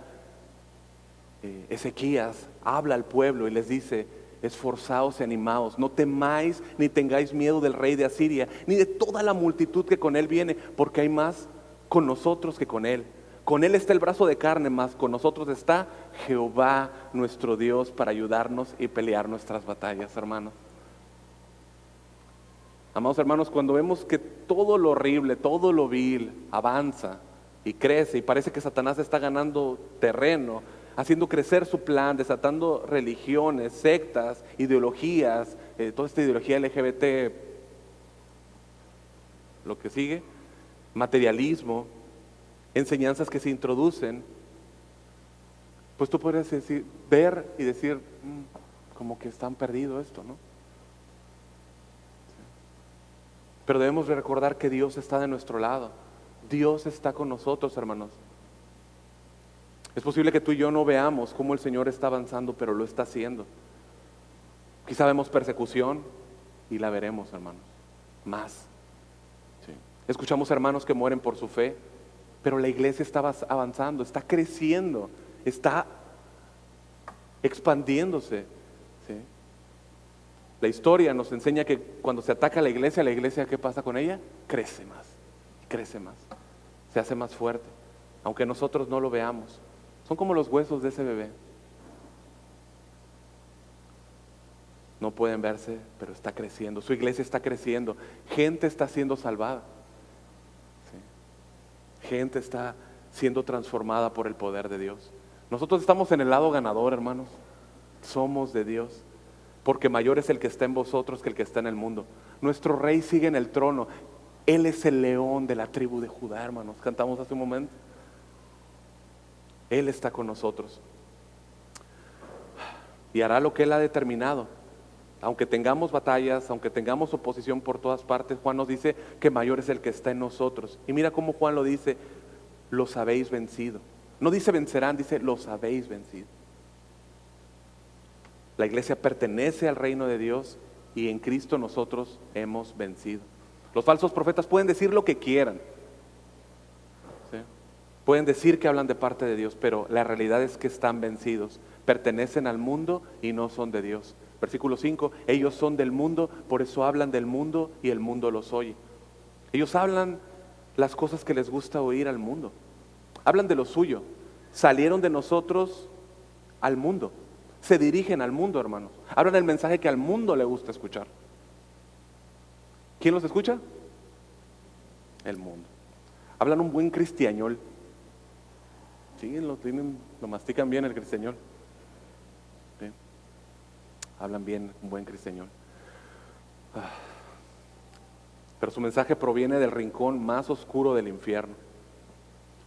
Ezequías habla al pueblo y les dice, esforzaos y animaos, no temáis ni tengáis miedo del rey de Asiria, ni de toda la multitud que con él viene, porque hay más con nosotros que con él. Con Él está el brazo de carne, más con nosotros está Jehová nuestro Dios para ayudarnos y pelear nuestras batallas, hermanos. Amados hermanos, cuando vemos que todo lo horrible, todo lo vil avanza y crece y parece que Satanás está ganando terreno, haciendo crecer su plan, desatando religiones, sectas, ideologías, toda esta ideología LGBT, lo que sigue, materialismo, enseñanzas que se introducen, pues tú podrías decir, ver y decir, como que están perdido esto, ¿no? Pero debemos recordar que Dios está de nuestro lado. Dios está con nosotros, hermanos. Es posible que tú y yo no veamos cómo el Señor está avanzando, pero lo está haciendo. Quizá vemos persecución y la veremos, hermanos, más. Sí. Escuchamos hermanos que mueren por su fe, pero la iglesia está avanzando, está creciendo, está expandiéndose. ¿Sí? La historia nos enseña que cuando se ataca a la iglesia, ¿qué pasa con ella? Crece más, se hace más fuerte, aunque nosotros no lo veamos. Son como los huesos de ese bebé. No pueden verse, pero está creciendo. Su iglesia está creciendo. Gente está siendo salvada. ¿Sí? Gente está siendo transformada por el poder de Dios. Nosotros estamos en el lado ganador, hermanos. Somos de Dios. Porque mayor es el que está en vosotros que el que está en el mundo. Nuestro rey sigue en el trono. Él es el león de la tribu de Judá, hermanos. Cantamos hace un momento. Él está con nosotros. Y hará lo que Él ha determinado. Aunque tengamos batallas, aunque tengamos oposición por todas partes, Juan nos dice que mayor es el que está en nosotros. Y mira cómo Juan lo dice, los habéis vencido. No dice vencerán, dice los habéis vencido. La iglesia pertenece al reino de Dios y en Cristo nosotros hemos vencido. Los falsos profetas pueden decir lo que quieran. ¿Sí? Pueden decir que hablan de parte de Dios, pero la realidad es que están vencidos. Pertenecen al mundo y no son de Dios. Versículo 5, ellos son del mundo, por eso hablan del mundo y el mundo los oye. Ellos hablan las cosas que les gusta oír al mundo. Hablan de lo suyo. Salieron de nosotros al mundo. Se dirigen al mundo, hermanos. Hablan el mensaje que al mundo le gusta escuchar. ¿Quién los escucha? El mundo. Hablan un buen cristiañol. Sí, lo mastican bien el cristiañol. ¿Sí? Hablan bien un buen cristiañol. Pero su mensaje proviene del rincón más oscuro del infierno.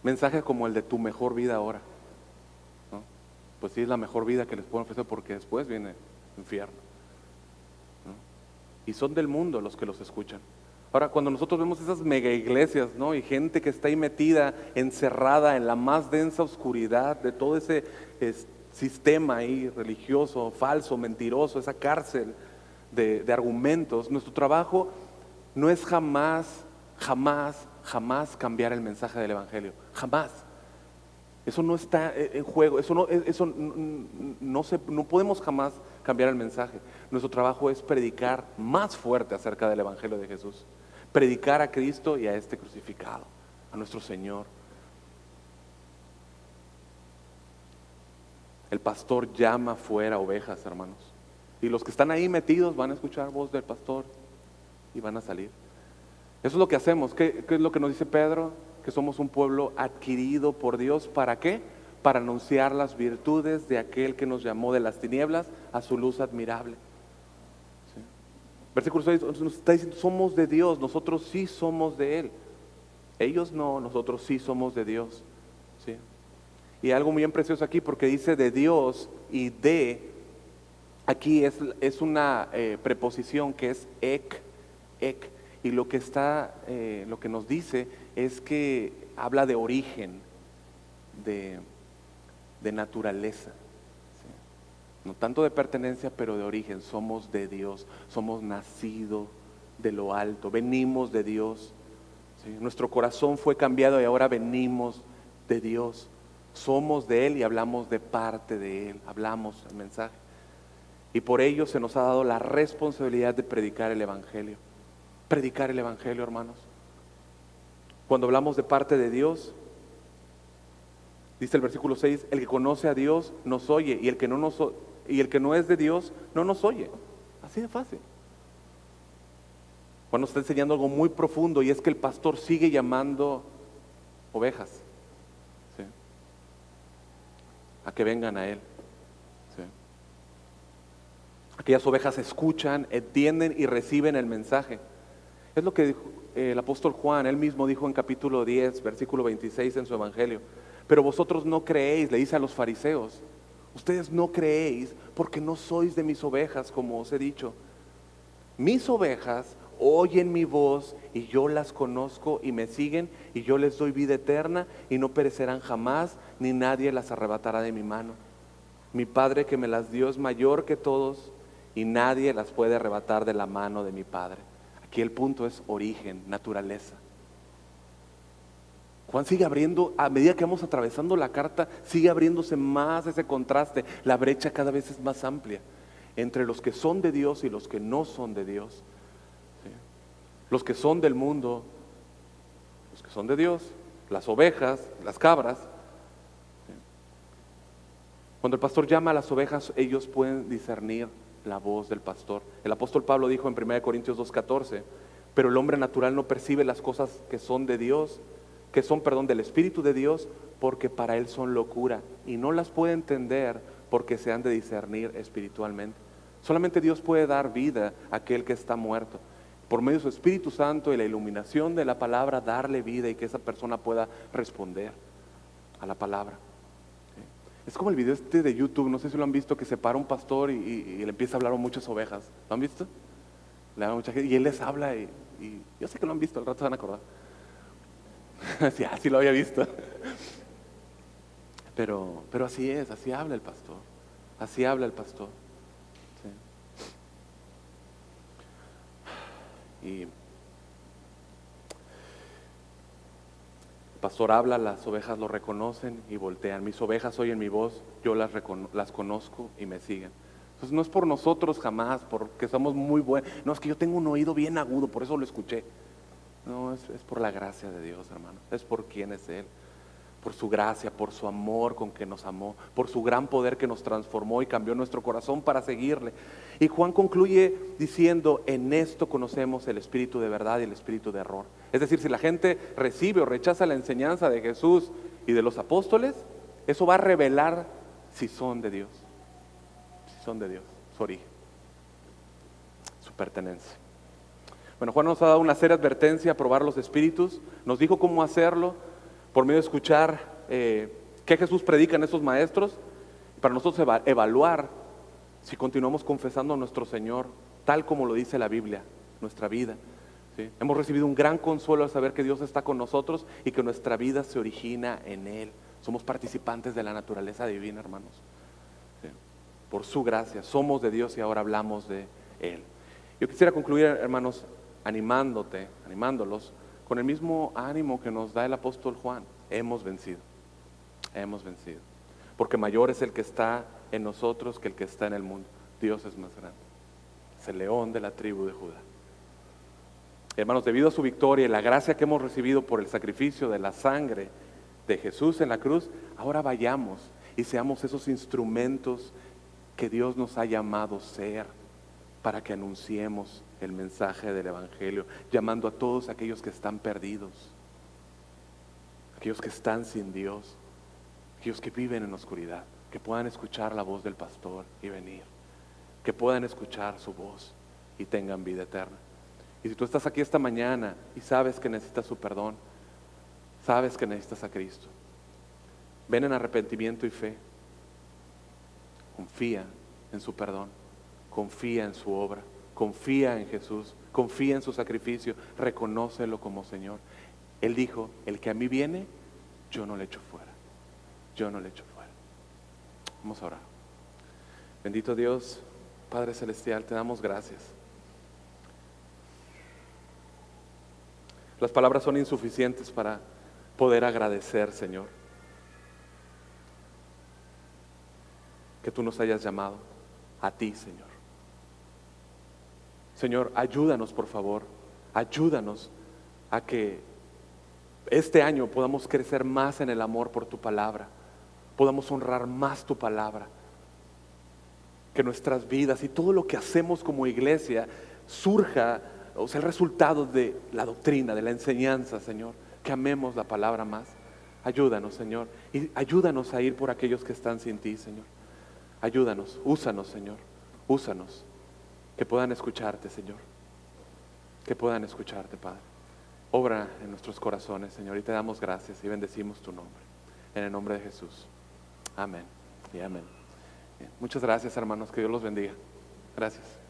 Mensaje como el de tu mejor vida ahora. ¿No? Pues sí, es la mejor vida que les puedo ofrecer porque después viene el infierno. ¿No? Y son del mundo los que los escuchan. Ahora, cuando nosotros vemos esas mega iglesias, ¿no? Y gente que está ahí metida, encerrada en la más densa oscuridad de todo ese sistema ahí religioso, falso, mentiroso, esa cárcel de argumentos, nuestro trabajo no es jamás cambiar el mensaje del evangelio, jamás. Eso no está en juego, no podemos jamás cambiar el mensaje. Nuestro trabajo es predicar más fuerte acerca del evangelio de Jesús, predicar a Cristo y a este crucificado, a nuestro Señor. El pastor llama fuera ovejas, hermanos, y los que están ahí metidos van a escuchar voz del pastor y van a salir. Eso es lo que hacemos. ¿Qué es lo que nos dice Pedro? Que somos un pueblo adquirido por Dios. ¿Para qué? Para anunciar las virtudes de aquel que nos llamó de las tinieblas a su luz admirable. ¿Sí? Versículo 6 nos está diciendo, somos de Dios, nosotros sí somos de Él. Ellos no, nosotros sí somos de Dios. ¿Sí? Y algo muy precioso aquí porque dice de Dios y de, aquí es una preposición que es ek. Y lo que nos dice es que habla de origen, de naturaleza, ¿sí? No tanto de pertenencia, pero de origen. Somos de Dios, somos nacidos de lo alto, venimos de Dios, ¿sí? Nuestro corazón fue cambiado y ahora venimos de Dios. Somos de Él y hablamos de parte de Él, hablamos el mensaje. Y por ello se nos ha dado la responsabilidad de predicar el evangelio. Predicar el evangelio, hermanos. Cuando hablamos de parte de Dios, Dice el versículo 6, el que conoce a Dios nos oye, y el que no es de Dios no nos oye. Así de fácil. Juan nos está enseñando algo muy profundo, y es que el pastor sigue llamando ovejas, ¿sí?, a que vengan a él, ¿sí? Aquellas ovejas escuchan, entienden y reciben el mensaje. Es lo que dijo el apóstol Juan, él mismo dijo en capítulo 10, versículo 26 en su evangelio. Pero vosotros no creéis, le dice a los fariseos, ustedes no creéis porque no sois de mis ovejas, como os he dicho. Mis ovejas oyen mi voz y yo las conozco y me siguen, y yo les doy vida eterna y no perecerán jamás, ni nadie las arrebatará de mi mano. Mi Padre que me las dio es mayor que todos, y nadie las puede arrebatar de la mano de mi Padre. Aquí el punto es origen, naturaleza. Juan sigue abriendo, a medida que vamos atravesando la carta, sigue abriéndose más ese contraste. La brecha cada vez es más amplia entre los que son de Dios y los que no son de Dios, ¿sí? Los que son del mundo, los que son de Dios, las ovejas, las cabras, ¿sí? Cuando el pastor llama a las ovejas, ellos pueden discernir la voz del pastor. El apóstol Pablo dijo en 1 Corintios 2:14, pero el hombre natural no percibe las cosas que son de Dios, del Espíritu de Dios, porque para él son locura, y no las puede entender porque se han de discernir espiritualmente. Solamente Dios puede dar vida a aquel que está muerto. Por medio de su Espíritu Santo y la iluminación de la palabra, darle vida y que esa persona pueda responder a la palabra. Es como el video de YouTube, no sé si lo han visto, que se para un pastor y le empieza a hablar a muchas ovejas. ¿Lo han visto? Le habla a mucha gente y él les habla y yo sé que lo han visto, al rato se van a acordar. Sí, así lo había visto. Pero así es, así habla el pastor. Así habla el pastor. ¿Sí? Y el pastor habla, las ovejas lo reconocen y voltean. Mis ovejas oyen mi voz, yo las conozco y me siguen. Entonces no es por nosotros jamás, porque somos muy buenos. No, es que yo tengo un oído bien agudo, por eso lo escuché. No, es por la gracia de Dios, hermano. Es por quién es Él. Por su gracia, por su amor con que nos amó, por su gran poder que nos transformó y cambió nuestro corazón para seguirle. Y Juan concluye diciendo, en esto conocemos el espíritu de verdad y el espíritu de error. Es decir, si la gente recibe o rechaza la enseñanza de Jesús y de los apóstoles, eso va a revelar si son de Dios. Si son de Dios, su origen, su pertenencia. Bueno, Juan nos ha dado una seria advertencia a probar los espíritus, nos dijo cómo hacerlo, por medio de escuchar qué Jesús predica en estos maestros, para nosotros evaluar si continuamos confesando a nuestro Señor, tal como lo dice la Biblia, nuestra vida, ¿sí? Hemos recibido un gran consuelo al saber que Dios está con nosotros y que nuestra vida se origina en Él. Somos participantes de la naturaleza divina, hermanos, ¿sí? Por su gracia, somos de Dios y ahora hablamos de Él. Yo quisiera concluir, hermanos, animándolos con el mismo ánimo que nos da el apóstol Juan. Hemos vencido, porque mayor es el que está en nosotros que el que está en el mundo. Dios es más grande, es el león de la tribu de Judá. Hermanos, debido a su victoria y la gracia que hemos recibido por el sacrificio de la sangre de Jesús en la cruz, ahora vayamos y seamos esos instrumentos que Dios nos ha llamado ser, para que anunciemos el mensaje del Evangelio, llamando a todos aquellos que están perdidos, aquellos que están sin Dios, aquellos que viven en oscuridad, que puedan escuchar la voz del pastor y venir, que puedan escuchar su voz y tengan vida eterna. Y si tú estás aquí esta mañana y sabes que necesitas su perdón, sabes que necesitas a Cristo, ven en arrepentimiento y fe, confía en su perdón, confía en su obra, confía en Jesús, confía en su sacrificio, reconócelo como Señor. Él dijo, el que a mí viene, yo no le echo fuera, yo no le echo fuera. Vamos a orar. Bendito Dios, Padre Celestial, te damos gracias. Las palabras son insuficientes para poder agradecer, Señor, que tú nos hayas llamado a ti, Señor. Señor, ayúdanos, por favor, ayúdanos a que este año podamos crecer más en el amor por tu palabra, podamos honrar más tu palabra. Que nuestras vidas y todo lo que hacemos como iglesia surja, o sea, el resultado de la doctrina, de la enseñanza, Señor. Que amemos la palabra más. Ayúdanos, Señor, y ayúdanos a ir por aquellos que están sin ti, Señor. Ayúdanos, úsanos, Señor, úsanos, que puedan escucharte, Señor, que puedan escucharte, Padre. Obra en nuestros corazones, Señor, y te damos gracias y bendecimos tu nombre, en el nombre de Jesús. Amén y amén. Bien. Muchas gracias, hermanos, que Dios los bendiga. Gracias.